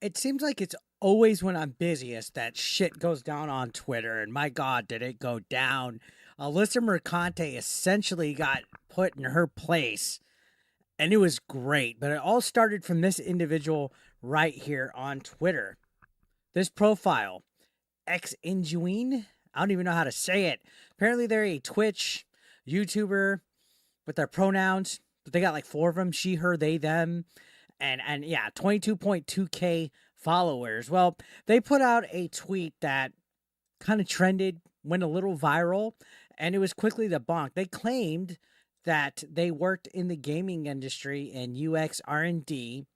It seems like it's always when I'm busiest that shit goes down on Twitter, and my God, did it go down. Alyssa Mercante essentially got put in her place, and it was great. But it all started from this individual right here on Twitter. This profile, X Inguine, I don't even know how to say it. Apparently, they're a Twitch YouTuber with their pronouns, but they got like four of them: she, her, they, them, and yeah, 22.2K followers. Well, they put out a tweet that kind of trended, went a little viral, and it was quickly debunked. They claimed that they worked in the gaming industry in UX R&D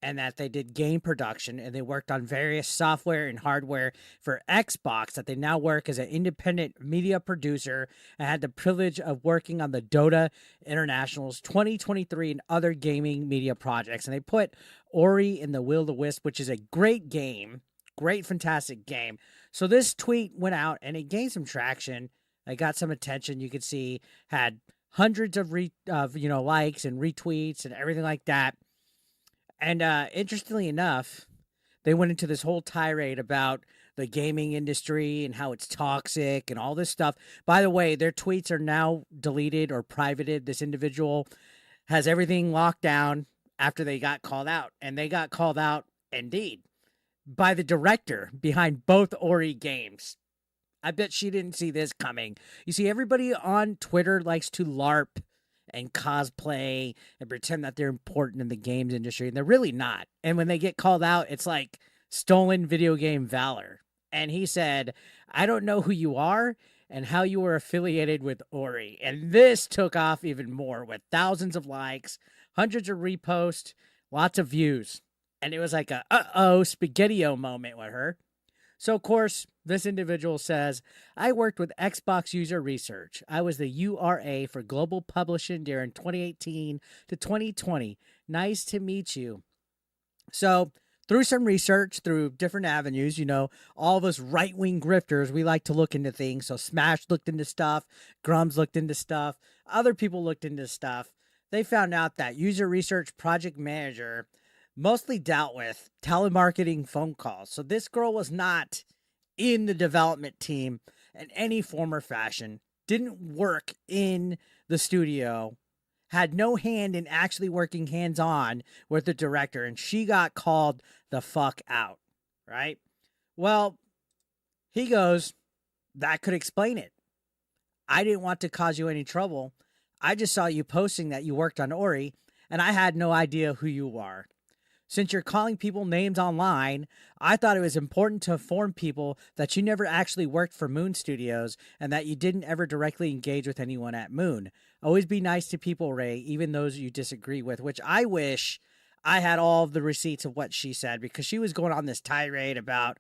and that they did game production and they worked on various software and hardware for Xbox, that they now work as an independent media producer and had the privilege of working on the Dota International's 2023 and other gaming media projects. And they put Ori and the Will of the Wisp, which is a great game, great, fantastic game. So this tweet went out and it gained some traction. It got some attention. You could see had hundreds of likes and retweets and everything like that. And interestingly enough, they went into this whole tirade about the gaming industry and how it's toxic and all this stuff. By the way, their tweets are now deleted or privated. This individual has everything locked down after they got called out. And they got called out, indeed, by the director behind both Ori games. I bet she didn't see this coming. You see, everybody on Twitter likes to LARP and cosplay and pretend that they're important in the games industry, and they're really not. And when they get called out, it's like stolen video game valor. And he said, I don't know who you are and how you were affiliated with Ori. And this took off even more with thousands of likes, hundreds of reposts, lots of views. And it was like a spaghetti-o moment with her. So, of course, this individual says, I worked with Xbox User Research. I was the URA for Global Publishing during 2018 to 2020. Nice to meet you. So, through some research, through different avenues, all of us right-wing grifters, we like to look into things. So, Smash looked into stuff. Grummz looked into stuff. Other people looked into stuff. They found out that User Research Project Manager mostly dealt with telemarketing phone calls. So this girl was not in the development team in any form or fashion, didn't work in the studio, had no hand in actually working hands-on with the director, and she got called the fuck out, right? Well, he goes, that could explain it. I didn't want to cause you any trouble. I just saw you posting that you worked on Ori, and I had no idea who you are. Since you're calling people names online, I thought it was important to inform people that you never actually worked for Moon Studios and that you didn't ever directly engage with anyone at Moon. Always be nice to people, Ray, even those you disagree with, which I wish I had all of the receipts of what she said, because she was going on this tirade about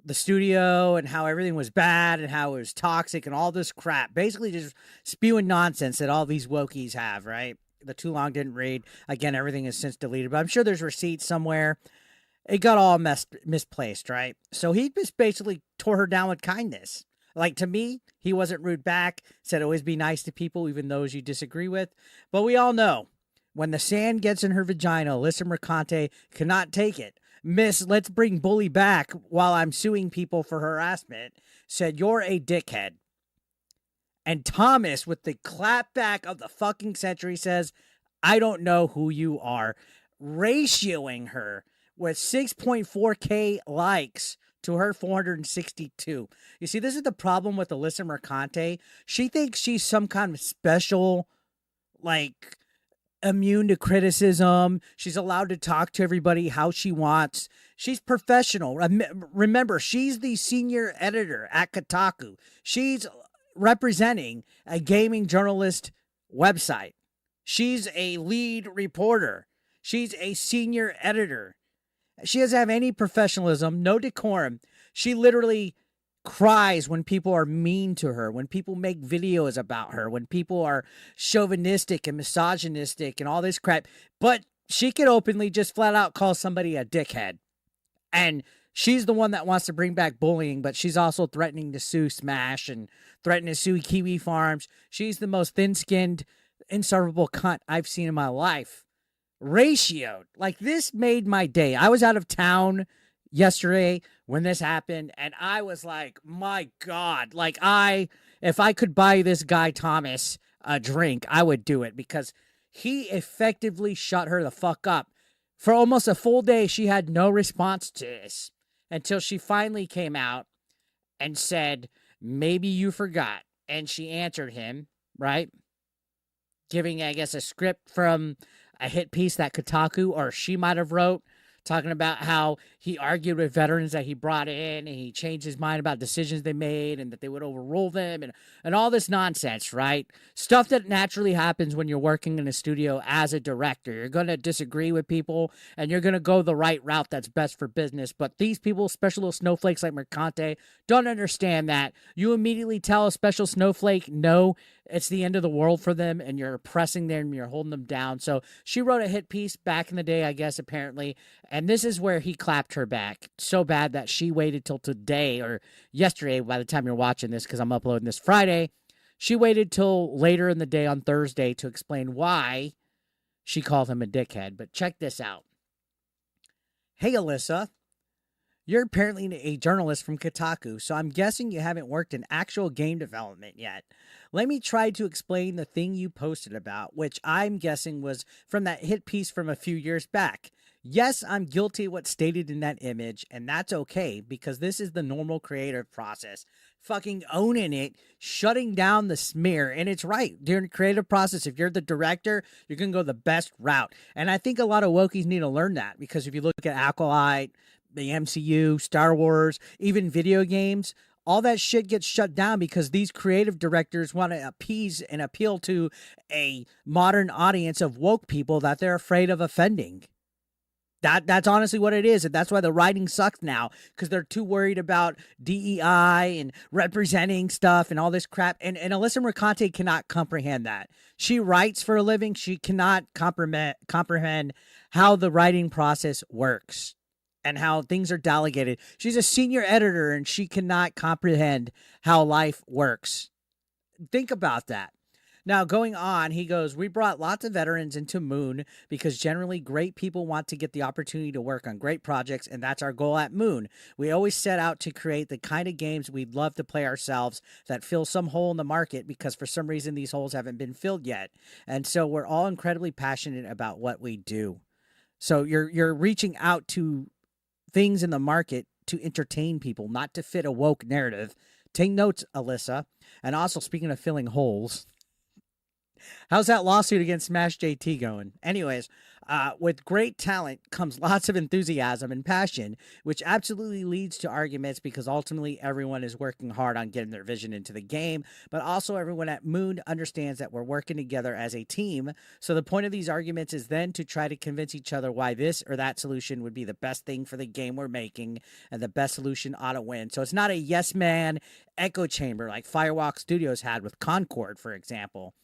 the studio and how everything was bad and how it was toxic and all this crap. Basically just spewing nonsense that all these wokies have, right? The too long didn't read. Again, everything is since deleted, but I'm sure there's receipts somewhere. It got all misplaced, right? So he just basically tore her down with kindness. Like, to me, he wasn't rude back, said always be nice to people, even those you disagree with. But we all know, when the sand gets in her vagina, Alyssa Mercante cannot take it. Miss, let's bring bully back while I'm suing people for harassment, said, you're a dickhead. And Thomas, with the clapback of the fucking century, says, I don't know who you are, ratioing her with 6.4K likes to her 462. You see, this is the problem with Alyssa Mercante. She thinks she's some kind of special, like, immune to criticism. She's allowed to talk to everybody how she wants. She's professional. Remember, she's the senior editor at Kotaku. She's representing a gaming journalist website. She's a lead reporter. She's a senior editor. She doesn't have any professionalism, no decorum. She literally cries when people are mean to her, when people make videos about her, when people are chauvinistic and misogynistic and all this crap. But she could openly just flat out call somebody a dickhead. And she's the one that wants to bring back bullying, but she's also threatening to sue Smash and threatening to sue Kiwi Farms. She's the most thin-skinned, insufferable cunt I've seen in my life. ratioed. Like, this made my day. I was out of town yesterday when this happened, and I was like, my God, like, if I could buy this guy Thomas a drink, I would do it, because he effectively shut her the fuck up. For almost a full day, she had no response to this until she finally came out and said, maybe you forgot. And she answered him, right? Giving, I guess, a script from a hit piece that Kotaku or she might have wrote, talking about how he argued with veterans that he brought in, and he changed his mind about decisions they made and that they would overrule them, and all this nonsense, right? Stuff that naturally happens when you're working in a studio as a director. You're going to disagree with people, and you're going to go the right route that's best for business. But these people, special little snowflakes like Mercante, don't understand that. You immediately tell a special snowflake, no, it's the end of the world for them, and you're oppressing them, and you're holding them down. So she wrote a hit piece back in the day, I guess, apparently, and this is where he clapped her back so bad that she waited till today, or yesterday by the time you're watching this, because I'm uploading this Friday. She waited till later in the day on Thursday to explain why she called him a dickhead. But check this out. Hey, Alyssa. You're apparently a journalist from Kotaku, so I'm guessing you haven't worked in actual game development yet. Let me try to explain the thing you posted about, which I'm guessing was from that hit piece from a few years back. Yes, I'm guilty of what's stated in that image, and that's okay, because this is the normal creative process. Fucking owning it, shutting down the smear, and it's right. During the creative process, if you're the director, you're going to go the best route. And I think a lot of wokies need to learn that, because if you look at Acolyte, the MCU, Star Wars, even video games, all that shit gets shut down because these creative directors want to appease and appeal to a modern audience of woke people that they're afraid of offending. That's honestly what it is, and that's why the writing sucks now, because they're too worried about DEI and representing stuff and all this crap. And Alyssa Mercante cannot comprehend that. She writes for a living. She cannot comprehend how the writing process works and how things are delegated. She's a senior editor, and she cannot comprehend how life works. Think about that. Now, going on, he goes, we brought lots of veterans into Moon because generally great people want to get the opportunity to work on great projects, and that's our goal at Moon. We always set out to create the kind of games we'd love to play ourselves that fill some hole in the market, because for some reason these holes haven't been filled yet. And so we're all incredibly passionate about what we do. So you're reaching out to things in the market to entertain people, not to fit a woke narrative. Take notes, Alyssa. And also, speaking of filling holes, how's that lawsuit against Smash JT going? Anyways, with great talent comes lots of enthusiasm and passion, which absolutely leads to arguments, because ultimately everyone is working hard on getting their vision into the game, but also everyone at Moon understands that we're working together as a team. So the point of these arguments is then to try to convince each other why this or that solution would be the best thing for the game we're making, and the best solution ought to win. So it's not a yes man echo chamber like Firewalk Studios had with Concord, for example.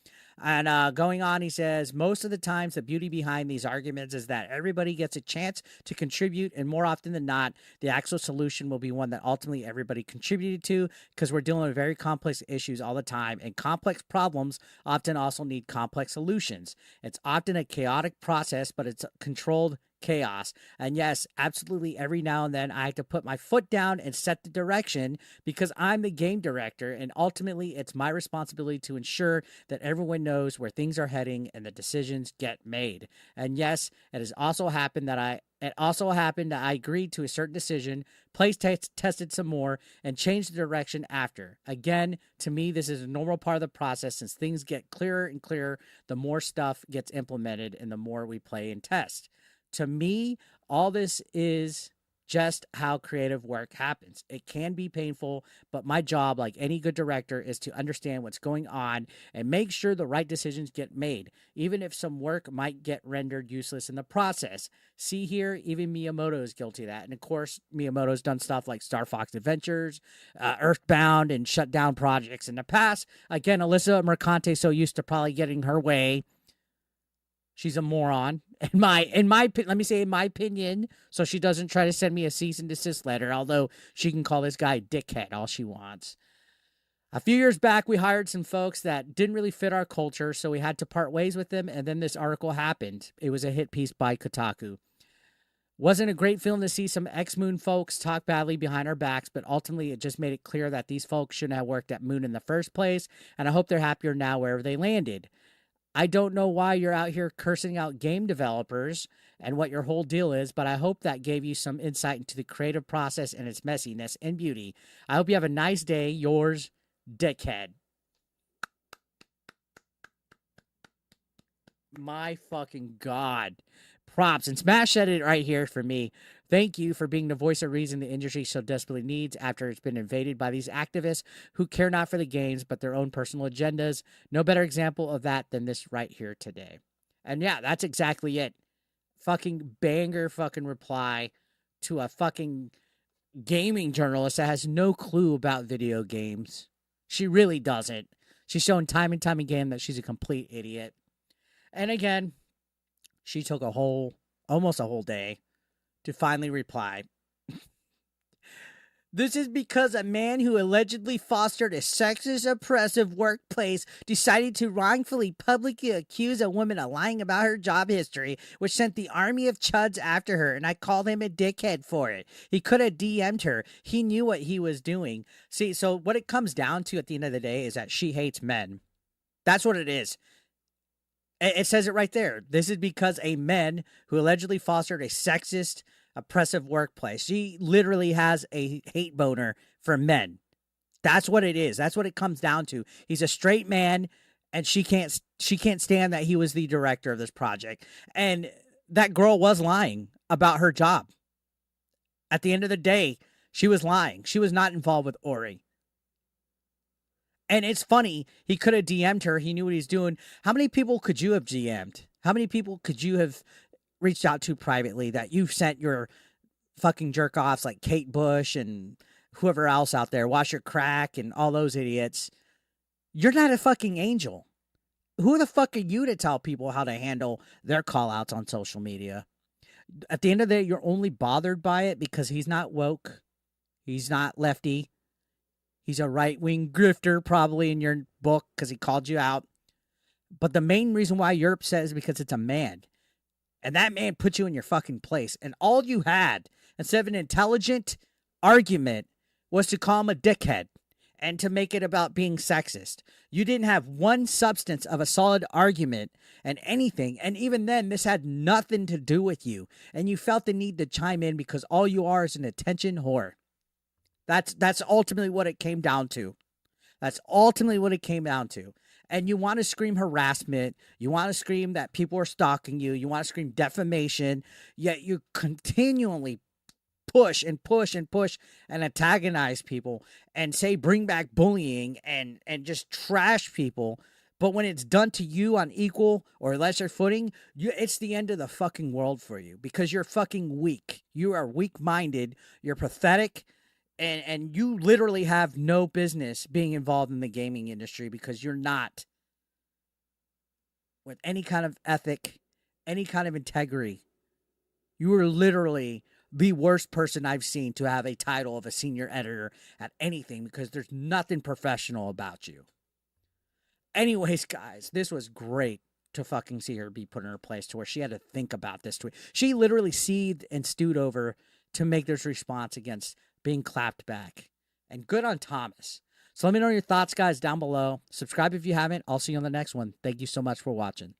And going on, he says, most of the times the beauty behind these arguments is that everybody gets a chance to contribute, and more often than not, the actual solution will be one that ultimately everybody contributed to, because we're dealing with very complex issues all the time, and complex problems often also need complex solutions. It's often a chaotic process, but it's controlled chaos. And yes, absolutely, every now and then I have to put my foot down and set the direction, because I'm the game director, and ultimately it's my responsibility to ensure that everyone knows where things are heading and the decisions get made. And yes, it has also happened that I agreed to a certain decision, tested some more, and changed the direction after. Again, to me, this is a normal part of the process, since things get clearer and clearer the more stuff gets implemented and the more we play and test. To me, all this is just how creative work happens. It can be painful, but my job, like any good director, is to understand what's going on and make sure the right decisions get made, even if some work might get rendered useless in the process. See here, even Miyamoto is guilty of that. And of course, Miyamoto's done stuff like Star Fox Adventures, Earthbound, and shut down projects in the past. Again, Alyssa Mercante, so used to probably getting her way, she's a moron. In my opinion, so she doesn't try to send me a cease and desist letter, although she can call this guy a dickhead all she wants. A few years back, we hired some folks that didn't really fit our culture, so we had to part ways with them, and then this article happened. It was a hit piece by Kotaku. Wasn't a great feeling to see some ex-Moon folks talk badly behind our backs, but ultimately it just made it clear that these folks shouldn't have worked at Moon in the first place, and I hope they're happier now wherever they landed. I don't know why you're out here cursing out game developers and what your whole deal is, but I hope that gave you some insight into the creative process and its messiness and beauty. I hope you have a nice day. Yours, Dickhead. My fucking God. Props. And Smash said it right here for me. Thank you for being the voice of reason the industry so desperately needs after it's been invaded by these activists who care not for the games but their own personal agendas. No better example of that than this right here today. And yeah, that's exactly it. Fucking banger fucking reply to a fucking gaming journalist that has no clue about video games. She really doesn't. She's shown time and time again that she's a complete idiot. And again, she took almost a whole day to finally reply. This is because a man who allegedly fostered a sexist, oppressive workplace decided to wrongfully publicly accuse a woman of lying about her job history, which sent the army of chuds after her, and I called him a dickhead for it. He could have DM'd her. He knew what he was doing. See, so what it comes down to at the end of the day is that she hates men. That's what it is. It says it right there. This is because a man who allegedly fostered a sexist, oppressive workplace. She literally has a hate boner for men. That's what it is. That's what it comes down to. He's a straight man, and she can't stand that he was the director of this project. And that girl was lying about her job. At the end of the day, she was lying. She was not involved with Ori. And it's funny, he could have DM'd her. He knew what he's doing. How many people could you have DM'd? How many people could you have reached out to privately that you've sent your fucking jerk-offs like Kate Bush and whoever else out there, Wash Your Crack and all those idiots? You're not a fucking angel. Who the fuck are you to tell people how to handle their call-outs on social media? At the end of the day, you're only bothered by it because he's not woke. He's not lefty. He's a right-wing grifter, probably, in your book, because he called you out. But the main reason why you're upset is because it's a man. And that man put you in your fucking place. And all you had, instead of an intelligent argument, was to call him a dickhead and to make it about being sexist. You didn't have one substance of a solid argument and anything. And even then, this had nothing to do with you. And you felt the need to chime in because all you are is an attention whore. That's ultimately what it came down to. That's ultimately what it came down to. And you want to scream harassment. You want to scream that people are stalking you. You want to scream defamation. Yet you continually push and push and push and antagonize people and say bring back bullying and just trash people. But when it's done to you on equal or lesser footing, it's the end of the fucking world for you because you're fucking weak. You are weak-minded. You're pathetic. And you literally have no business being involved in the gaming industry because you're not with any kind of ethic, any kind of integrity. You are literally the worst person I've seen to have a title of a senior editor at anything because there's nothing professional about you. Anyways, guys, this was great to fucking see her be put in her place to where she had to think about this tweet. She literally seethed and stewed over to make this response against being clapped back. And good on Thomas. So let me know your thoughts, guys, down below. Subscribe if you haven't. I'll see you on the next one. Thank you so much for watching.